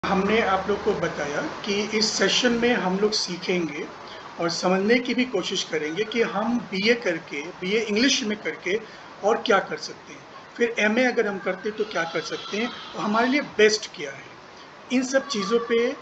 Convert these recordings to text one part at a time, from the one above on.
हमने आप लोग को बताया कि इस सेशन में हम लोग सीखेंगे और समझने की भी कोशिश करेंगे कि हम बीए करके, बीए इंग्लिश में करके और क्या कर सकते हैं। फिर एमए अगर हम करते हैं तो क्या कर सकते हैं और हमारे लिए बेस्ट क्या है। इन सब चीज़ों पे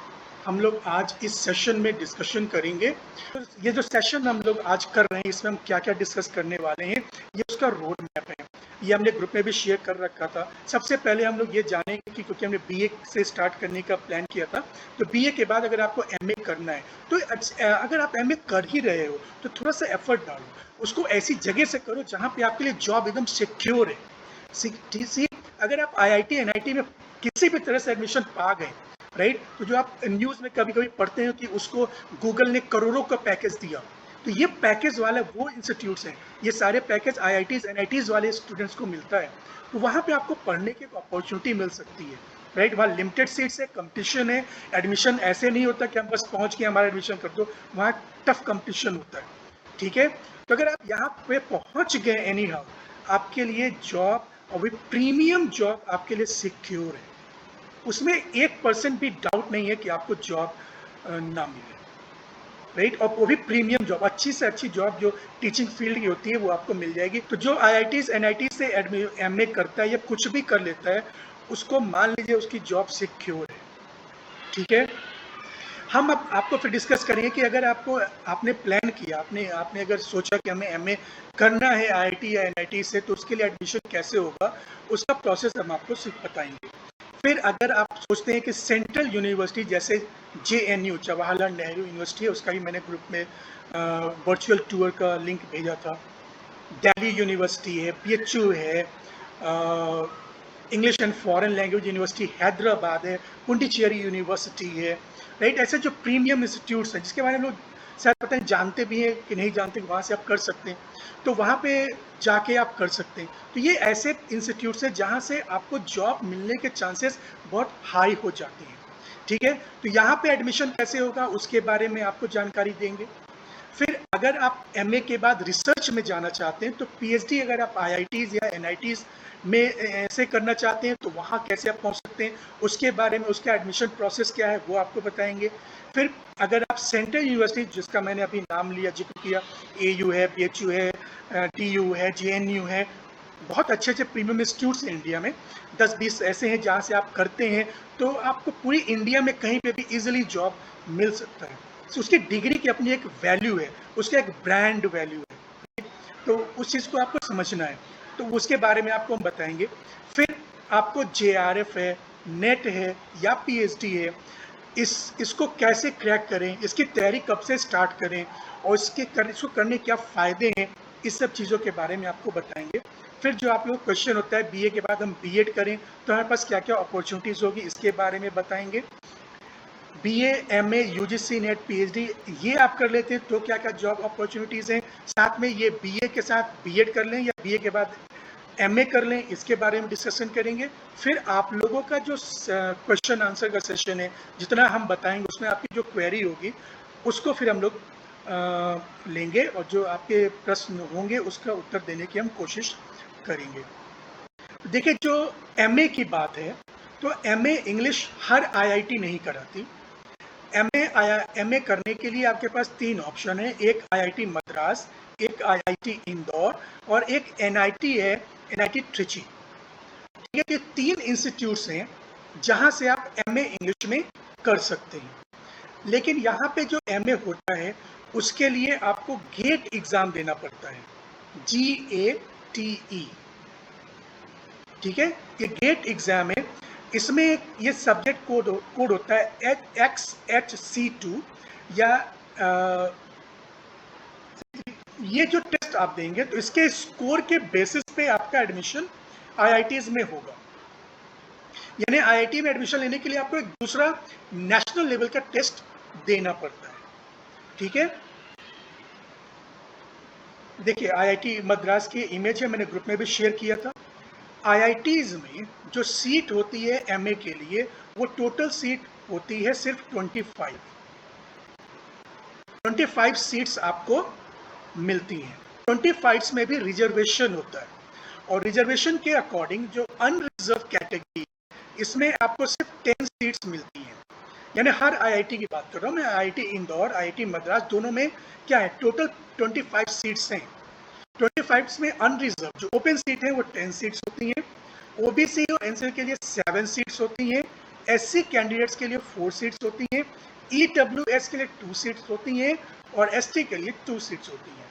हम लोग आज इस सेशन में डिस्कशन करेंगे। तो ये जो सेशन हम लोग आज कर रहे हैं इसमें हम क्या-क्या डिस्कस करने वाले हैं, ये उसका रोड मैप है। ये हमने ग्रुप में भी शेयर कर रखा था। सबसे पहले हम लोग ये जानेंगे कि क्योंकि हमने बीए से स्टार्ट करने का प्लान किया था, तो बीए के बाद अगर आपको एमए करना है, तो अगर आप एमए कर ही रहे हो, तो थोड़ा-सा एफर्ट डालो। उसको ऐसी जगह से करो जहाँ पे आपके लिए जॉब एकदम सिक्योर है। सी अगर आप आईआईटी, एनआईटी में किसी भी तरह से एडमिशन पा गए, राइट, तो जो आप न्यूज़ में कभी-कभी पढ़ते हो कि उसको गूगल ने करोड़ों का पैकेज दिया, तो ये पैकेज वाला वो इंस्टीट्यूट्स हैं, ये सारे पैकेज आईआईटीज़, एनआईटीज़ वाले स्टूडेंट्स को मिलता है। तो वहाँ पे आपको पढ़ने की एक अपॉर्चुनिटी मिल सकती है, राइट। वहाँ लिमिटेड सीट्स है, कंपटीशन है, एडमिशन ऐसे नहीं होता कि हम बस पहुँच के हमारा एडमिशन कर दो, वहाँ टफ कंपटीशन होता है, ठीक है। तो अगर आप यहाँ पे पहुँच गए एनी हाउ, आपके लिए जॉब और भी प्रीमियम जॉब आपके लिए सिक्योर है। उसमें 1% भी डाउट नहीं है कि आपको जॉब ना मिले, राइट। और वो भी प्रीमियम जॉब, अच्छी से अच्छी जॉब जो टीचिंग फील्ड की होती है वो आपको मिल जाएगी। तो जो आईआईटीज एनआईटी से एमए करता है या कुछ भी कर लेता है, उसको मान लीजिए उसकी जॉब सिक्योर है, ठीक है। हम अब आपको फिर डिस्कस करेंगे कि अगर आपको आपने प्लान किया, आपने आपने अगर सोचा कि हमें एमए करना है आईआईटी या एनआईटी से, तो उसके लिए एडमिशन कैसे होगा, उसका प्रोसेस हम आपको बताएंगे। फिर अगर आप सोचते हैं कि सेंट्रल यूनिवर्सिटी जैसे जेएनयू, जवाहरलाल नेहरू यूनिवर्सिटी है, उसका भी मैंने ग्रुप में वर्चुअल टूर का लिंक भेजा था। दिल्ली यूनिवर्सिटी है, बीएचयू है, English and foreign language university Hyderabad है, पुंडीचेरी यूनिवर्सिटी है, राइट। ऐसे जो प्रीमियम इंस्टीट्यूट्स हैं जिसके बारे में लोग शायद पता नहीं जानते भी हैं कि नहीं जानते, वहाँ से आप कर सकते हैं, तो वहाँ पे जाके आप कर सकते हैं। तो ये ऐसे इंस्टीट्यूट्स हैं जहाँ से आपको जॉब मिलने के चांसेस बहुत हाई हो जाते हैं, ठीक है। तो यहाँ पे एडमिशन कैसे होगा उसके बारे में आपको जानकारी देंगे। फिर अगर आप एमए के बाद रिसर्च में जाना चाहते हैं, तो पीएचडी अगर आप आईआईटीज़ या एनआईटीज़ में ऐसे करना चाहते हैं, तो वहाँ कैसे आप पहुँच सकते हैं, उसके बारे में, उसका एडमिशन प्रोसेस क्या है, वो आपको बताएंगे। फिर अगर आप सेंट्रल यूनिवर्सिटी, जिसका मैंने अभी नाम लिया, जिक्र किया, एयू है, बीएचयू है, टीयू है, जेएनयू है, बहुत अच्छे अच्छे प्रीमियम इंस्टीट्यूट्स हैं इंडिया में, 10-20 ऐसे हैं जहाँ से आप करते हैं, तो आपको पूरी इंडिया में कहीं पे भी इजीली जॉब मिल सकता है। तो उसकी डिग्री की अपनी एक वैल्यू है, उसका एक ब्रांड वैल्यू है, तो उस चीज़ को आपको समझना है, तो उसके बारे में आपको हम बताएंगे। फिर आपको जेआरएफ है, नेट है या पीएचडी है, इसको कैसे क्रैक करें, इसकी तैयारी कब से स्टार्ट करें और इसको करने क्या फ़ायदे हैं, इस सब चीज़ों के बारे में आपको बताएंगे। फिर जो आप लोग क्वेश्चन होता है बीए के बाद हम बीएड करें तो हमारे पास क्या क्या अपॉर्चुनिटीज़ होगी, इसके बारे में बताएंगे। BA, MA, UGC, net, PhD ये आप कर लेते हैं तो क्या क्या जॉब अपॉर्चुनिटीज़ हैं। साथ में ये बीए के साथ बीएड कर लें या बीए के बाद एमए कर लें, इसके बारे में डिस्कशन करेंगे। फिर आप लोगों का जो क्वेश्चन आंसर का सेशन है, जितना हम बताएंगे उसमें आपकी जो क्वेरी होगी उसको फिर हम लोग लेंगे और जो आपके प्रश्न होंगे उसका उत्तर देने की हम कोशिश करेंगे। देखिए, जो एमए की बात है, तो एमए इंग्लिश हर आईआईटी नहीं कराती। एमए करने के लिए आपके पास 3 ऑप्शन है, एक आईआईटी मद्रास, एक आईआईटी इंदौर और एक एनआईटी है, एनआईटी ट्रिची। ठीक है, ये 3 इंस्टीट्यूट्स हैं जहां से आप एमए इंग्लिश में कर सकते हैं। लेकिन यहाँ पे जो एमए होता है उसके लिए आपको गेट एग्जाम देना पड़ता है, GATE, ठीक है। ये गेट एग्जाम है, इसमें ये सब्जेक्ट कोड होता है XHC2 या ये जो टेस्ट आप देंगे तो इसके स्कोर के बेसिस पे आपका एडमिशन आईआईटीज में होगा। यानी आईआईटी में एडमिशन लेने के लिए आपको एक दूसरा नेशनल लेवल का टेस्ट देना पड़ता है, ठीक है। देखिए, आईआईटी मद्रास की इमेज है, मैंने ग्रुप में भी शेयर किया था। आईआईटीज में जो सीट होती है एमए के लिए, वो टोटल सीट होती है सिर्फ 25 सीट्स आपको मिलती हैं। 25 में भी रिजर्वेशन होता है और रिजर्वेशन के अकॉर्डिंग जो अनरिजर्व कैटेगरी, इसमें आपको सिर्फ 10 सीट्स मिलती हैं। यानी हर आईआईटी की बात कर रहा हूँ मैं, आईआईटी इंदौर, आईआईटी मद्रास, दोनों में क्या है, टोटल 25 सीट्स हैं। 25 में अनरिजर्व जो ओपन सीट है वो 10 सीट्स होती हैं, ओबीसी और एनसीएल के लिए 7 सीट्स होती हैं, एससी कैंडिडेट्स के लिए 4 सीट्स होती हैं, ईडब्ल्यूएस के लिए 2 सीट्स होती हैं और एसटी के लिए 2 सीट्स होती हैं।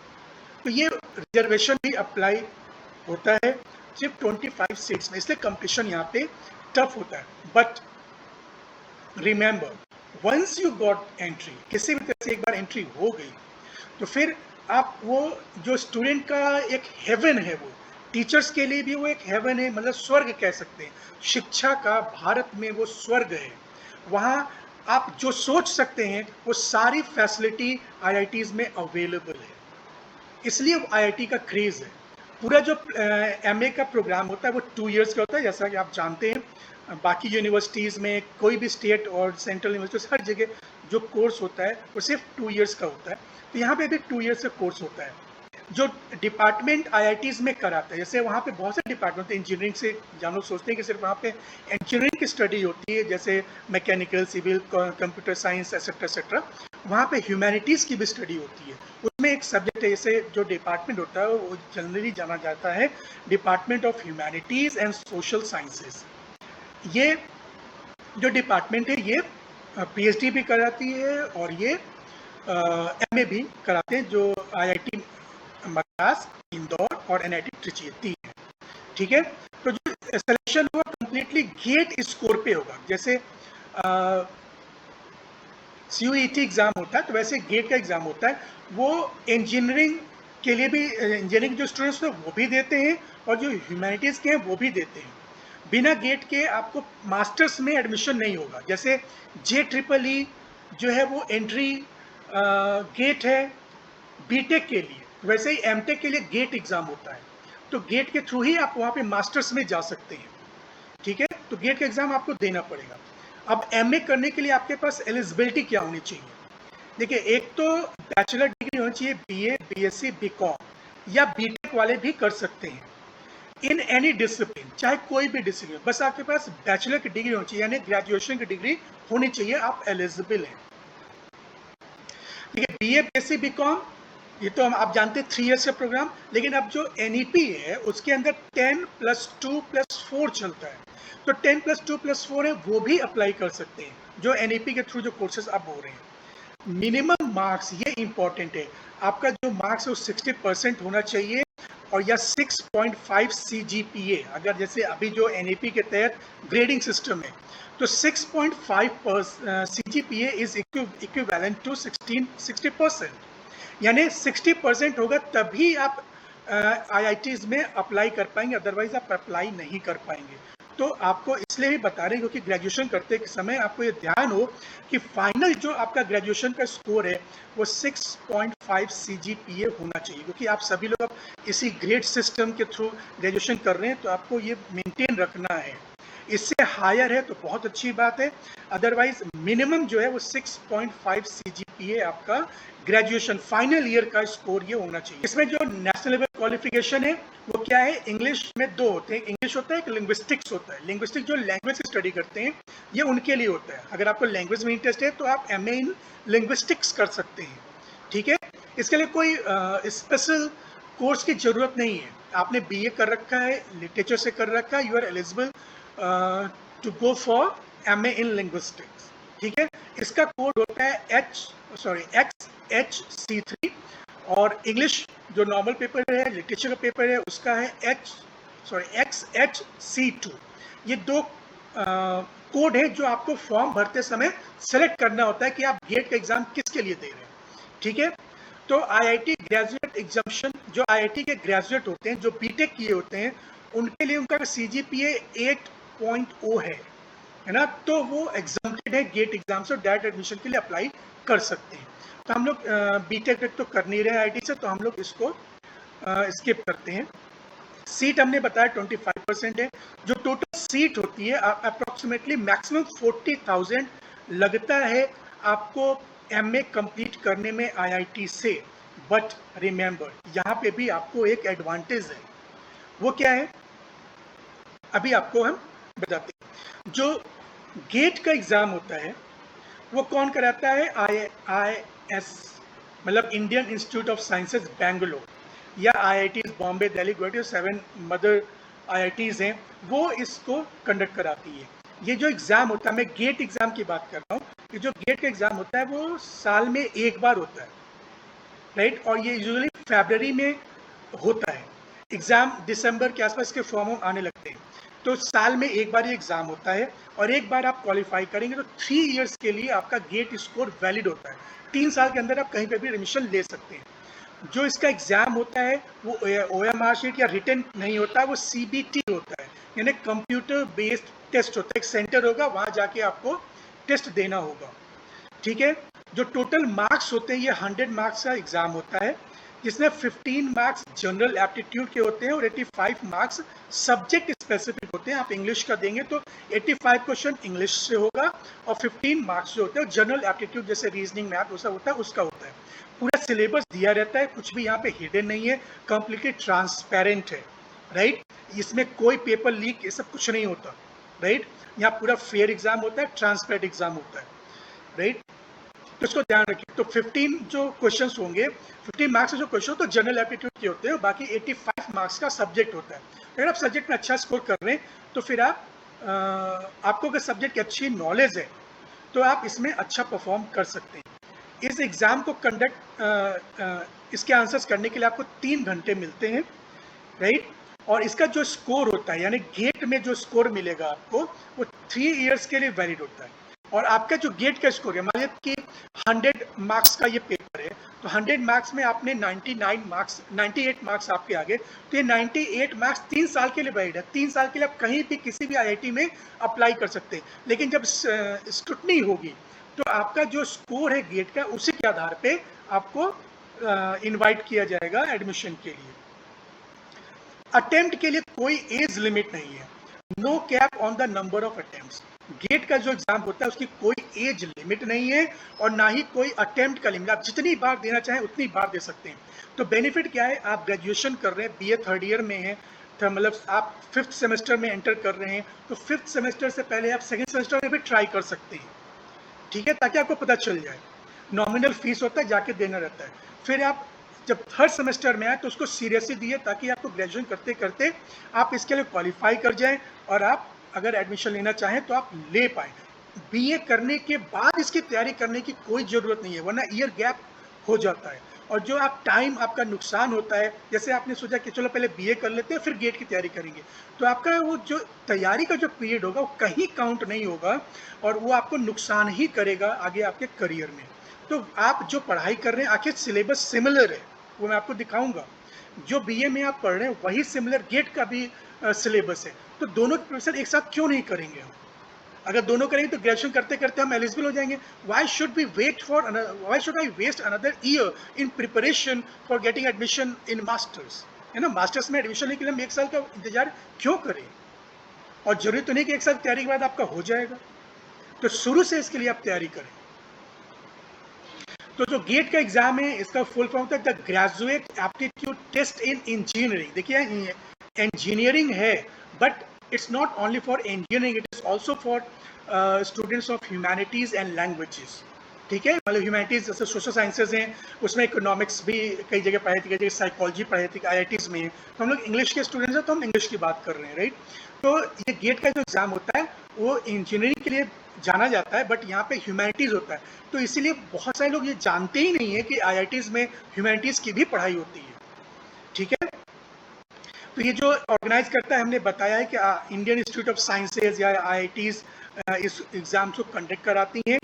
तो ये रिजर्वेशन भी अप्लाई होता है सिर्फ 25 सीट्स में, इसलिए कंपटीशन यहाँ पे टफ होता है। But remember, once you got entry, किसी भी तरह से एक बार एंट्री हो गई तो फिर आप वो जो स्टूडेंट का एक हेवन है, वो टीचर्स के लिए भी वो एक हेवन है, मतलब स्वर्ग कह सकते हैं। शिक्षा का भारत में वो स्वर्ग है। वहाँ आप जो सोच सकते हैं वो सारी फैसिलिटी आईआईटीज में अवेलेबल है, इसलिए आईआईटी का क्रेज है। पूरा जो एमए का प्रोग्राम होता है वो 2 इयर्स का होता है, जैसा कि आप जानते हैं बाकी यूनिवर्सिटीज़ में, कोई भी स्टेट और सेंट्रल यूनिवर्सिटीज हर जगह जो कोर्स होता है वो सिर्फ 2 इयर्स का होता है। तो यहाँ पे भी 2 इयर्स का कोर्स होता है जो डिपार्टमेंट आईआईटीज में कराता है। जैसे वहाँ पे बहुत से डिपार्टमेंट होते हैं, इंजीनियरिंग से जानो सोचते हैं कि सिर्फ वहाँ पे इंजीनियरिंग की स्टडी होती है, जैसे mechanical, civil, computer science etcetera etcetera. वहाँ पे ह्यूमैनिटीज़ की भी स्टडी होती है, उसमें एक सब्जेक्ट है, जैसे जो डिपार्टमेंट होता है वो जनरली जाना जाता है department of humanities and social sciences. ये जो डिपार्टमेंट है ये पीएचडी भी कराती है और ये एमए भी कराते हैं, जो आईआईटी मद्रास, इंदौर और एनआईटी ट्रिची 3 है। ठीक है, तो जो सिलेक्शन हुआ कंप्लीटली गेट स्कोर पे होगा। जैसे सीयूईटी एग्जाम होता है तो वैसे गेट का एग्जाम होता है, वो इंजीनियरिंग के लिए भी, इंजीनियरिंग जो स्टूडेंट्स हैं वो भी देते हैं और जो ह्यूमैनिटीज़ के हैं वो भी देते हैं। बिना गेट के आपको मास्टर्स में एडमिशन नहीं होगा। जैसे JEEE जो है वो एंट्री गेट है बीटेक के लिए, वैसे ही एमटेक के लिए गेट एग्जाम होता है, तो गेट के थ्रू ही आप वहाँ पे मास्टर्स में जा सकते हैं। ठीक है, तो गेट का एग्जाम आपको देना पड़ेगा। अब एमए करने के लिए आपके पास एलिजिबिलिटी क्या होनी चाहिए? देखिए, एक तो बैचलर डिग्री होनी चाहिए, बीए, बीएससी, बीकॉम या बीटेक वाले भी कर सकते हैं इन एनी डिसिप्लिन, चाहे कोई भी डिसिप्लिन, बस आपके पास बैचलर की डिग्री होनी चाहिए, यानी ग्रेजुएशन की डिग्री होनी चाहिए, आप एलिजिबल हैं। ठीक है, बीए, बीएससी, बीकॉम ये तो हम आप जानते हैं 3 इयर्स का प्रोग्राम, लेकिन अब जो एनईपी है उसके अंदर 10+2+4 चलता है, तो 10+2+4 है वो भी अप्लाई कर सकते हैं, जो एनईपी के थ्रू जो कोर्सेज आप हो रहे हैं। मिनिमम मार्क्स, ये इंपॉर्टेंट है, आपका जो मार्क्स है वो 60% होना चाहिए और या 6.5 CGPA, अगर जैसे अभी जो एनईपी के तहत ग्रेडिंग सिस्टम है तो 6.5 CGPA इज इक्विवेलेंट टू 60%, यानी 60% होगा तभी आप आईआईटीज में अप्लाई कर पाएंगे, अदरवाइज आप अप्लाई नहीं कर पाएंगे। तो आपको इसलिए भी बता रहे हैं क्योंकि ग्रेजुएशन करते के समय आपको ये ध्यान हो कि फाइनल जो आपका ग्रेजुएशन का स्कोर है वो 6.5 CGPA होना चाहिए, क्योंकि आप सभी लोग अब इसी ग्रेड सिस्टम के थ्रू ग्रेजुएशन कर रहे हैं, तो आपको ये मेंटेन रखना है। इससे हायर है तो बहुत अच्छी बात है, अदरवाइज मिनिमम जो है वो 6.5 CGPA आपका ग्रेजुएशन फाइनल ईयर का स्कोर ये होना चाहिए। इसमें जो नेशनल लेवल क्वालिफिकेशन है वो क्या है, इंग्लिश में 2 होते हैं, इंग्लिश होता है, एक लिंग्विस्टिक्स होता है। लिंग्विस्टिक्स जो लैंग्वेज की स्टडी करते हैं ये उनके लिए होता है, अगर आपको लैंग्वेज में इंटरेस्ट है तो आप एमए इन लिंग्विस्टिक्स कर सकते हैं। ठीक है, इसके लिए कोई स्पेशल कोर्स की जरूरत नहीं है, आपने बीए कर रखा है, लिटरेचर से कर रखा है, you are eligible to go for MA in linguistics. ठीक है, इसका कोड होता है XHC3 और इंग्लिश जो नॉर्मल पेपर है, लिटरेचर का पेपर है, उसका है XHC2। ये 2 कोड है जो आपको फॉर्म भरते समय सेलेक्ट करना होता है कि आप गेट का एग्जाम किसके लिए दे रहे हैं। ठीक है, तो आईआईटी ग्रेजुएट एग्जामिनेशन, जो आईआईटी के ग्रेजुएट होते हैं, जो बीटेक किए होते हैं, उनके लिए उनका CGPA 8.0 है ना, तो वो एग्जाम्प्टेड है गेट एग्जाम से, डायरेक्ट एडमिशन के लिए अप्लाई कर सकते हैं। तो हम लोग बीटेक तो कर नहीं रहे आईआईटी से, तो हम लोग इसको स्किप करते हैं। सीट हमने बताया 25% है, जो टोटल सीट होती है अप्रोक्सीमेटली मैक्सिमम 40,000 लगता है आपको एमए कंप्लीट करने में आईआईटी से। बट रिमेंबर, यहाँ पे भी आपको एक एडवांटेज है, वो क्या है अभी आपको हम बताते हैं। जो गेट का एग्जाम होता है वो कौन कराता है? IIS, मतलब Indian institute of sciences Bangalore, या IITs Bombay, Delhi, Guwahati, 7 mother IITs हैं, वो इसको कंडक्ट कराती है। ये जो एग्ज़ाम होता है, मैं गेट एग्ज़ाम की बात कर रहा हूँ, ये जो गेट का एग्ज़ाम होता है वो साल में एक बार होता है, राइट, और ये यूजुअली फरवरी में होता है। एग्ज़ाम दिसंबर के आसपास के फॉर्म आने लगते हैं, तो साल में एक बार ये एग्ज़ाम होता है, और एक बार आप क्वालिफाई करेंगे तो 3 इयर्स के लिए आपका गेट स्कोर वैलिड होता है। 3 साल के अंदर आप कहीं पे भी एडमिशन ले सकते हैं। जो इसका एग्ज़ाम होता है वो OMR शीट या रिटन नहीं होता, वो CBT होता है, यानी कंप्यूटर बेस्ड टेस्ट होता है। एक सेंटर होगा, वहाँ जाके आपको टेस्ट देना होगा, ठीक है। जो टोटल मार्क्स होते हैं, ये 100 मार्क्स का एग्ज़ाम होता है, जिसमें 15 मार्क्स जनरल एप्टीट्यूड के होते हैं और 85 मार्क्स सब्जेक्ट स्पेसिफिक होते हैं। आप इंग्लिश का देंगे तो 85 क्वेश्चन इंग्लिश से होगा, और 15 मार्क्स जो होते हैं जनरल एप्टीट्यूड जैसे रीजनिंग, मैथ, वो सब होता है, उसका होता है। पूरा सिलेबस दिया रहता है, कुछ भी यहाँ पे हिडन नहीं है, कंप्लीटली ट्रांसपेरेंट है, राइट। इसमें कोई पेपर लीक, ये सब कुछ नहीं होता, राइट। यहाँ पूरा फेयर एग्जाम होता है, ट्रांसपेरेंट एग्जाम होता है, राइट। तो इसको ध्यान रखिए। तो 15 जो क्वेश्चंस होंगे, 15 मार्क्स के जो क्वेश्चन तो जनरल एप्टीट्यूड के होते हैं, बाकी 85 मार्क्स का सब्जेक्ट होता है। अगर आप सब्जेक्ट में अच्छा स्कोर कर रहे हैं तो फिर आपको अगर सब्जेक्ट की अच्छी नॉलेज है तो आप इसमें अच्छा परफॉर्म कर सकते हैं। इस एग्ज़ाम को इसके आंसर्स करने के लिए आपको 3 घंटे मिलते हैं, राइट। और इसका जो स्कोर होता है, यानी गेट में जो स्कोर मिलेगा आपको, वो 3 इयर्स के लिए वैलिड होता है। और आपका जो गेट का स्कोर है, मान लीजिए कि 100 मार्क्स का ये पेपर है, तो 100 मार्क्स में आपने 98 मार्क्स आपके आगे, तो ये 98 मार्क्स 3 साल के लिए वैलिड है। 3 साल के लिए आप कहीं भी किसी भी IIT में अप्लाई कर सकते हैं। लेकिन जब स्क्रूटनी होगी तो आपका जो स्कोर है गेट का, उसी के आधार पे आपको इनवाइट किया जाएगा एडमिशन के लिए। अटेम्प्ट के लिए कोई एज लिमिट नहीं है, no cap on the number of attempts. GATE का जो एग्जाम होता है उसकी कोई एज लिमिट नहीं है, और ना ही कोई अटेम्प्ट का लिमिट। आप जितनी बार देना चाहें उतनी बार दे सकते हैं। तो बेनिफिट क्या है? आप ग्रेजुएशन कर रहे हैं, BA 3rd ईयर में है, तो मतलब आप 5th सेमेस्टर में एंटर कर रहे हैं, तो 5th सेमेस्टर से पहले आप 2nd सेमेस्टर में भी ट्राई कर सकते हैं, ठीक है, ताकि आपको पता चल जाए। नॉमिनल फीस होता है, जाके देना रहता है। फिर आप जब 3rd सेमेस्टर में आए तो उसको सीरियसली दिए, ताकि आपको ग्रेजुएशन करते करते आप इसके लिए क्वालिफाई कर जाएं, और आप अगर एडमिशन लेना चाहें तो आप ले पाए। BA करने के बाद इसकी तैयारी करने की कोई ज़रूरत नहीं है, वरना ईयर गैप हो जाता है, और जो आप टाइम आपका नुकसान होता है। जैसे आपने सोचा कि चलो पहले BA कर लेते हैं फिर गेट की तैयारी करेंगे, तो आपका वो जो तैयारी का जो पीरियड होगा वो कहीं काउंट नहीं होगा, और वो आपको नुकसान ही करेगा आगे आपके करियर में। तो आप जो पढ़ाई कर रहे हैं, आखिर सिलेबस सिमिलर है, वो मैं आपको दिखाऊंगा। जो BA में आप पढ़ रहे हैं वही सिमिलर गेट का भी सिलेबस है। तो दोनों प्रोफेसर एक साथ क्यों नहीं करेंगे हम? अगर दोनों करेंगे तो ग्रेजुएशन करते करते हम एलिजिबल हो जाएंगे। Why should I waste another year in preparation for getting admission in masters, है ना। मास्टर्स में एडमिशन लेने के लिए हम 1 साल का इंतजार क्यों करें? और जरूरी तो नहीं कि 1 साल तैयारी के बाद आपका हो जाएगा, तो शुरू से इसके लिए आप तैयारी करें। तो जो गेट का एग्जाम है, इसका फुल फॉर्म होता है the graduate aptitude test in engineering. देखिए इंजीनियरिंग है, but it's not only for engineering, it is also for students of humanities and languages, ठीक है। मतलब ह्यूमैनिटीज जैसे सोशल साइंसेज हैं, उसमें इकोनॉमिक्स भी कई जगह पढ़ाई थी, कई जगह साइकोलॉजी पढ़ाई थी, IITs में है। तो हम लोग इंग्लिश के स्टूडेंट्स हैं तो हम इंग्लिश की बात कर रहे हैं, राइट। तो ये गेट का जो एग्जाम होता है वो इंजीनियरिंग के लिए जाना जाता है, बट यहाँ पे ह्यूमैनिटीज होता है, तो इसीलिए बहुत सारे लोग ये जानते ही नहीं है कि IITs में ह्यूमैनिटीज की भी पढ़ाई होती है, ठीक है। तो ये जो ऑर्गेनाइज करता है, हमने बताया है कि इंडियन इंस्टीट्यूट ऑफ साइंसेज या IITs इस एग्जाम को कंडक्ट कराती हैं।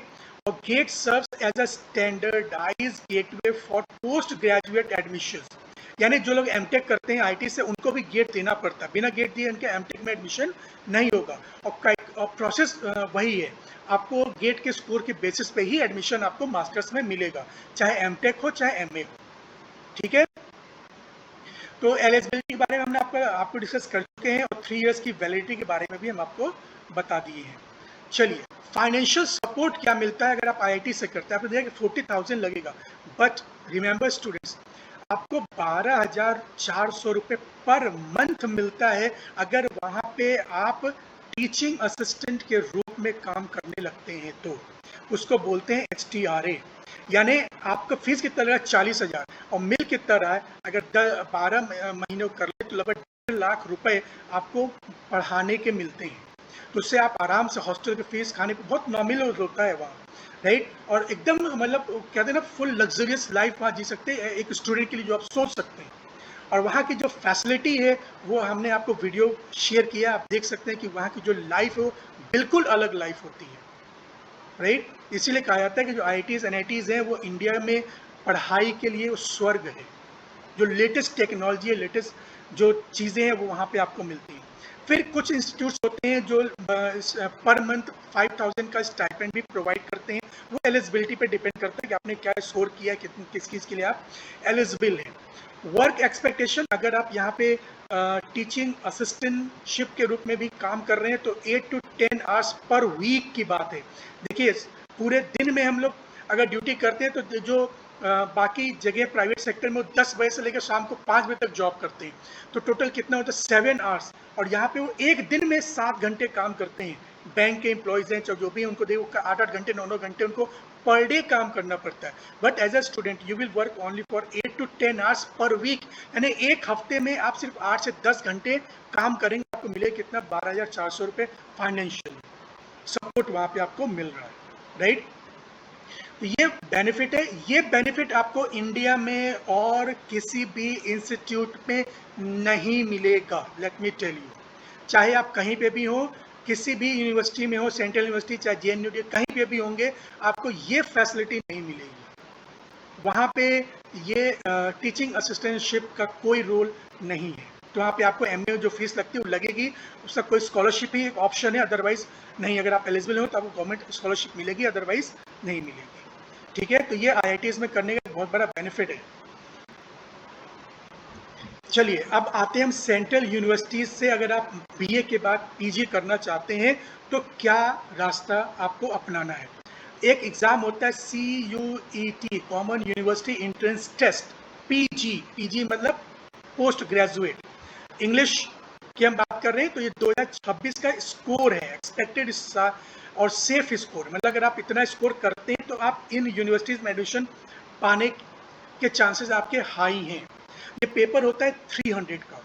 और GATE serves as a standardised gateway for post graduate admission, यानी जो लोग MTech करते हैं IIT से, उनको भी गेट देना पड़ता है। बिना गेट दिए उनके MTech में एडमिशन नहीं होगा। और प्रोसेस वही है, आपको गेट के स्कोर के बेसिस पे ही एडमिशन आपको मास्टर्स में मिलेगा, चाहे MTech हो चाहे MA हो, ठीक है। तो एलिजिबिलिटी के बारे में हमने आपको डिस्कस कर चुके हैं, और 3 इयर्स की वैलिडिटी के बारे में भी हम आपको बता दिए हैं। चलिए, फाइनेंशियल सपोर्ट क्या मिलता है अगर आप IIT से करते हैं? आपने देखा कि 40,000 लगेगा, बट रिमेंबर स्टूडेंट्स, आपको 12,400 रुपये पर मंथ मिलता है अगर वहाँ पे आप टीचिंग असिस्टेंट के रूप में काम करने लगते हैं तो उसको बोलते हैं HTRA। यानी आपका फीस कितना लगा 40,000 और मिल कितना रहा है, अगर 12 महीनों कर ले तो लगभग 1.5 लाख रुपए आपको पढ़ाने के मिलते हैं। तो उससे आप आराम से हॉस्टल की फीस, खाने को बहुत नॉमिनल होता है वहाँ, राइट। और एकदम मतलब कहते हैं ना फुल लग्जरियस लाइफ वहाँ जी सकते हैं एक स्टूडेंट के लिए जो आप सोच सकते हैं। और वहाँ की जो फैसिलिटी है वो हमने आपको वीडियो शेयर किया, आप देख सकते हैं कि वहाँ की जो लाइफ है वो बिल्कुल अलग लाइफ होती है, राइट। इसीलिए कहा जाता है कि जो IITs NITs हैं वो इंडिया में पढ़ाई के लिए स्वर्ग है। जो लेटेस्ट टेक्नोलॉजी है, लेटेस्ट जो चीज़ें हैं वो वहाँ पे आपको मिलती हैं। फिर कुछ इंस्टीट्यूट्स होते हैं जो पर मंथ 5,000 का स्टाइपेंड भी प्रोवाइड करते हैं। वो एलिजिबिलिटी पे डिपेंड करता है कि आपने क्या स्कोर किया है, किस चीज़ के लिए आप एलिजिबल हैं। वर्क एक्सपेक्टेशन, अगर आप यहाँ पे टीचिंग असिस्टेंटशिप के रूप में भी काम कर रहे हैं तो 8 to 10 आवर्स पर वीक की बात है। देखिए पूरे दिन में हम लोग अगर ड्यूटी करते हैं तो जो बाकी जगह प्राइवेट सेक्टर में 10 बजे से लेकर शाम को 5 बजे तक जॉब करते हैं, तो टोटल कितना होता है 7 आवर्स। और यहाँ पे वो एक दिन में 7 घंटे काम करते हैं। बैंक के एम्प्लॉयज़ हैं जो भी उनको देखो 8-8 घंटे 9-9 घंटे उनको पर डे काम करना पड़ता है। But as a student you will work only for 8 to 10 hours per week. यानी एक हफ्ते में आप सिर्फ 8 से 10 घंटे काम करेंगे, आपको मिले कितना 12,400 रुपये फाइनेंशियल सपोर्ट वहाँ पे आपको मिल रहा है, राइट। तो ये बेनिफिट है। ये बेनिफिट आपको इंडिया में और किसी भी इंस्टीट्यूट में नहीं मिलेगा, लेट मी टेल यू। चाहे आप कहीं पे भी हो, किसी भी यूनिवर्सिटी में हो, सेंट्रल यूनिवर्सिटी चाहे JNU कहीं पे भी होंगे, आपको ये फैसिलिटी नहीं मिलेगी। वहाँ पे ये टीचिंग असिस्टेंटशिप का कोई रोल नहीं है। तो वहाँ पे आपको MA जो फीस लगती है वो लगेगी, उसका कोई स्कॉलरशिप ही एक ऑप्शन है, अदरवाइज नहीं। अगर आप एलिजिबल हो तो आपको गवर्नमेंट स्कॉलरशिप मिलेगी, अदरवाइज नहीं मिलेगी, ठीक है। तो ये IITs में करने का बहुत बड़ा बेनिफिट है। चलिए अब आते हैं हम सेंट्रल यूनिवर्सिटीज से अगर आप BA के बाद PG करना चाहते हैं तो क्या रास्ता आपको अपनाना है। एक एग्जाम होता है CUET, common university entrance test, PG मतलब पोस्ट ग्रेजुएट। इंग्लिश की हम बात कर रहे हैं तो ये 2026 का स्कोर है, एक्सपेक्टेड और सेफ स्कोर। मतलब अगर आप इतना स्कोर करते हैं तो आप इन यूनिवर्सिटीज में एडमिशन पाने के चांसेस आपके हाई हैं। ये पेपर होता है 300 का,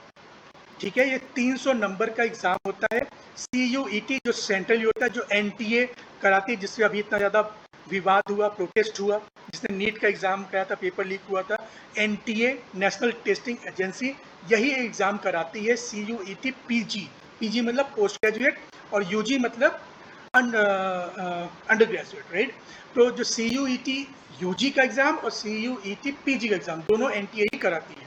ठीक है। ये 300 नंबर का एग्जाम होता है। CUET जो सेंट्रल होता है, जो NTA कराती है, जिससे अभी इतना ज़्यादा विवाद हुआ, प्रोटेस्ट हुआ, जिसने नीट का एग्जाम कराया था, पेपर लीक हुआ था। NTA नेशनल टेस्टिंग एजेंसी यही एग्जाम कराती है CUET PG मतलब पोस्ट ग्रेजुएट और UG मतलब अंडर ग्रेजुएट, राइट। तो जो CUET UG का एग्जाम और CUET PG का एग्जाम दोनों NTA ही कराती है।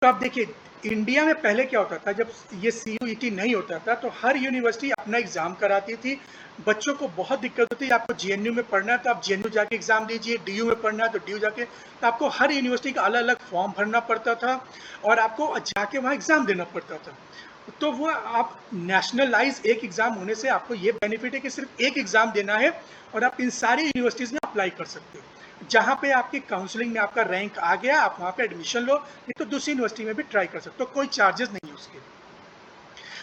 तो आप देखिए इंडिया में पहले क्या होता था, जब ये CUET नहीं होता था तो हर यूनिवर्सिटी अपना एग्जाम कराती थी। बच्चों को बहुत दिक्कत होती है, आपको JNU में पढ़ना है तो आप JNU जाके एग्जाम दीजिए, DU में पढ़ना है तो DU जाके, तो आपको हर यूनिवर्सिटी का अलग अलग फॉर्म भरना पड़ता था और आपको जाके वहाँ एग्जाम देना पड़ता था। तो वो आप नेशनलाइज एक एग्जाम होने से आपको ये बेनिफिट है कि सिर्फ एक एग्जाम देना है और आप इन सारी यूनिवर्सिटीज में अप्लाई कर सकते हो। जहाँ पे आपकी काउंसलिंग में आपका रैंक आ गया, आप वहाँ पे एडमिशन लो, नहीं तो दूसरी यूनिवर्सिटी में भी ट्राई कर सकते हो, कोई चार्जेस नहीं है उसके।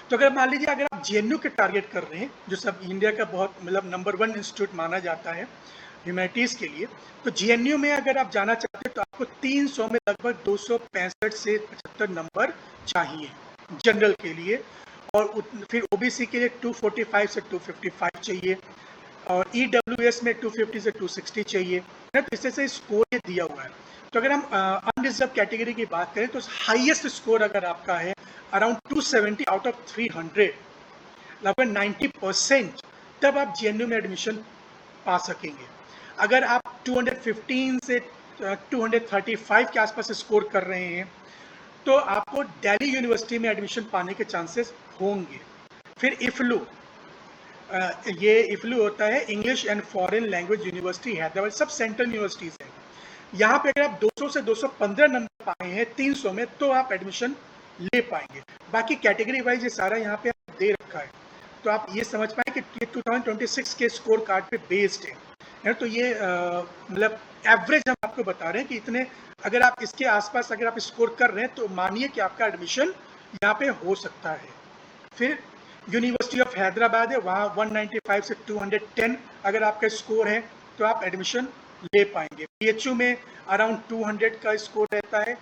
तो अगर मान लीजिए अगर आप JNU के टारगेट कर रहे हैं, जो सब इंडिया का बहुत मतलब नंबर 1 इंस्टीट्यूट माना जाता है ह्यूमैनिटीज़ के लिए, तो JNU में अगर आप जाना चाहते हैं तो आपको 300 में लगभग 265 से 75 नंबर चाहिए जनरल के लिए, और फिर OBC के लिए 245 से 255 चाहिए, और EWS में 250 से 260 चाहिए, है। तो इससे स्कोर ये दिया हुआ है। तो अगर हम अनरिजर्व कैटेगरी की बात करें तो हाईएस्ट स्कोर अगर आपका है अराउंड 270 आउट ऑफ 300, लगभग 90%, तब आप JNU में एडमिशन पा सकेंगे। अगर आप 215 से 235 के आसपास स्कोर कर रहे हैं तो आपको दिल्ली यूनिवर्सिटी में एडमिशन पाने के चांसेस होंगे। फिर IFLU, ये IFLU होता है English and foreign language university Hyderabad, सब सेंट्रल यूनिवर्सिटीज है। यहाँ पे अगर आप 200 से 215 नंबर पाए हैं 300 में तो आप एडमिशन ले पाएंगे। बाकी कैटेगरी वाइज ये सारा यहाँ पे दे रखा है, तो आप ये समझ पाए कि 2026 के स्कोर कार्ड पे बेस्ड है। तो ये मतलब एवरेज हम आपको बता रहे हैं कि इतने, अगर आप इसके आसपास अगर आप स्कोर कर रहे हैं तो मानिए कि आपका एडमिशन यहाँ पे हो सकता है। फिर यूनिवर्सिटी ऑफ हैदराबाद है, वहाँ 195 से 210 अगर आपका स्कोर है तो आप एडमिशन ले पाएंगे। बीएचयू में अराउंड 200 का स्कोर रहता है।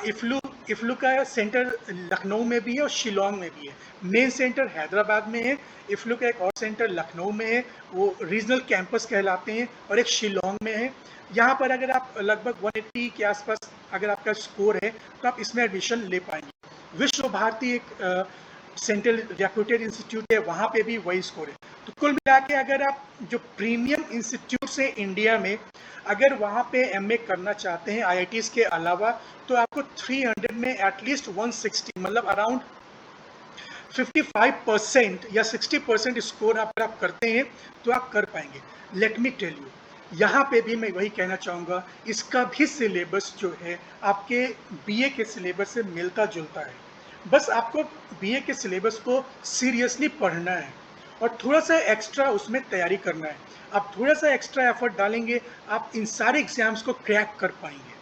इफ्लू का सेंटर लखनऊ में भी है और शिलोंग में भी है। मेन सेंटर हैदराबाद में है, इफ्लू का एक और सेंटर लखनऊ में है, वो रीजनल कैंपस कहलाते हैं, और एक शिलोंग में है। यहाँ पर अगर आप लगभग 180 के आसपास अगर आपका स्कोर है तो आप इसमें एडमिशन ले पाएंगे। विश्व भारती एक सेंट्रल रेप्यूटेड इंस्टीट्यूट है, वहाँ पे भी वही स्कोर है। तो कुल मिला के अगर आप जो प्रीमियम इंस्टीट्यूट से इंडिया में अगर वहाँ पे एमए करना चाहते हैं आईआईटीज के अलावा, तो आपको 300 में एटलीस्ट 160 मतलब अराउंड 55% या 60% स्कोर अगर आप करते हैं तो आप कर पाएंगे। लेट मी टेल यू, यहाँ पे भी मैं वही कहना चाहूँगा, इसका भी सिलेबस जो है आपके बीए के सिलेबस से मिलता जुलता है। बस आपको बीए के सिलेबस को सीरियसली पढ़ना है और थोड़ा सा एक्स्ट्रा उसमें तैयारी करना है। आप थोड़ा सा एक्स्ट्रा एफर्ट डालेंगे, आप इन सारे एग्जाम्स को क्रैक कर पाएंगे।